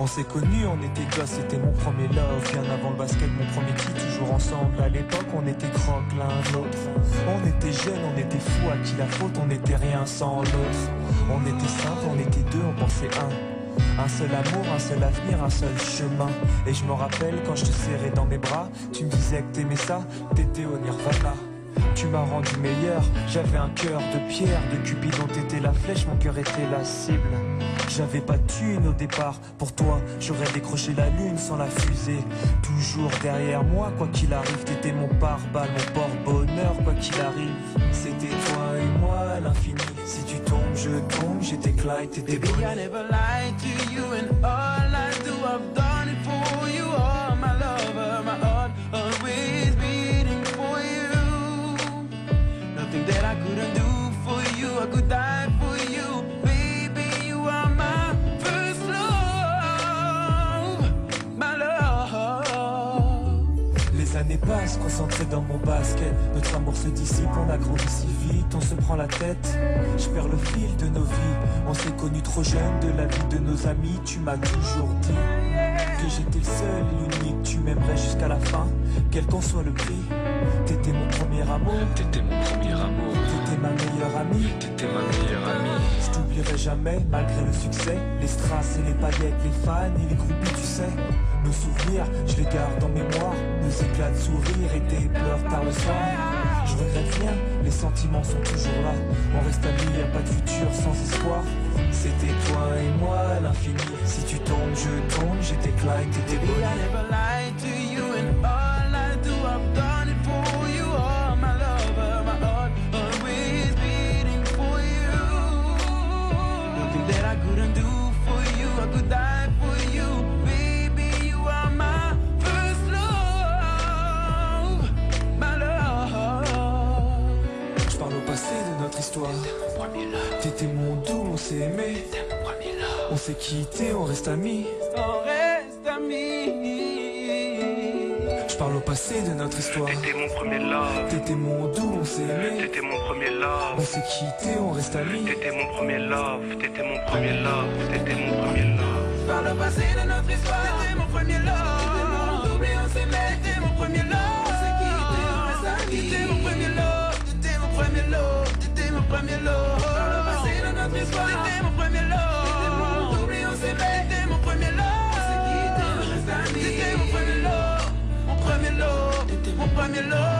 On s'est connus, on était gosses, c'était mon premier love. Bien avant le basket, mon premier qui toujours ensemble. À l'époque, on était croque l'un l'autre. On était jeunes, on était fous, à qui la faute, on n'était rien sans l'autre. On était simples, on était deux, on pensait un seul amour, un seul avenir, un seul chemin. Et je me rappelle quand je te serrais dans mes bras, tu me disais que t'aimais ça, t'étais au Nirvana. Tu m'as rendu meilleur, j'avais un cœur de pierre. De Cupidon t'étais la flèche, mon cœur était la cible. J'avais pas de thune au départ, pour toi j'aurais décroché la lune sans la fusée. Toujours derrière moi, quoi qu'il arrive, t'étais mon pare-balles, mon porte-bonheur, quoi qu'il arrive. C'était toi et moi à l'infini. Si tu tombes, je tombe, j'étais Clyde, t'étais Bonnie. Baby, I never lied to you, and all I do, I've done it for you. Oh, my lover, my heart always beating for you. Nothing that I couldn't do for you, I could die for you. Baby, you are my first love, my love. Les années passent, concentrées dans mon basket. Notre amour se dissipe, on a grandi si vite, on se prend la tête. Je perds le fil de nos vies. On s'est connus trop jeunes, de la vie de nos amis. Tu m'as toujours dit que j'étais le seul et unique. Tu m'aimerais jusqu'à la fin, quel qu'en soit le prix. T'étais mon premier amour, T'étais mon premier amour, t'étais ma meilleure amie. t'étais ma meilleure amie. Je t'oublierai jamais, malgré le succès. Les strass et les paillettes, les fans et les groupies, tu sais. Nos souvenirs, je les garde en mémoire. Nos éclats de sourire et tes pleurs tard le soir. Je regrette rien, les sentiments sont toujours là. On reste amis, y'a pas de futur sans espoir. C'était toi et moi à l'infini. Si tu tombes, je tombe, j'étais Clyde, t'étais Baby, Bonnie. I never lied to you, and all I do, I've done it for you. Oh, my lover, my heart always beating for you. Nothing that I couldn't do for you, I could die for you. Baby, you are my first love, my love. Je parle au passé de notre histoire. T'étais mon doux, on s'est aimé. On s'est quitté, on reste amis. On reste amis. Je parle au passé de notre histoire. T'étais mon premier love, T'étais mon doux, on s'est aimé. t'étais mon premier On love. s'est quitté, on reste amis. T'étais mon premier love, t'étais mon premier love, t'étais mon premier love. Par le passé de notre histoire, t'étais mon premier love. T'étais mon double et on s'aimait, t'étais mon premier love. On s'est quitté, on reste amis. T'étais mon premier love, t'étais mon premier love, t'étais mon premier love. Par le passé de notre histoire, t'étais mon premier love. T'étais mon double et on s'aimait, t'étais mon premier love. On s'est quitté, on reste amis. T'étais mon premier love, mon premier love, t'étais mon premier love.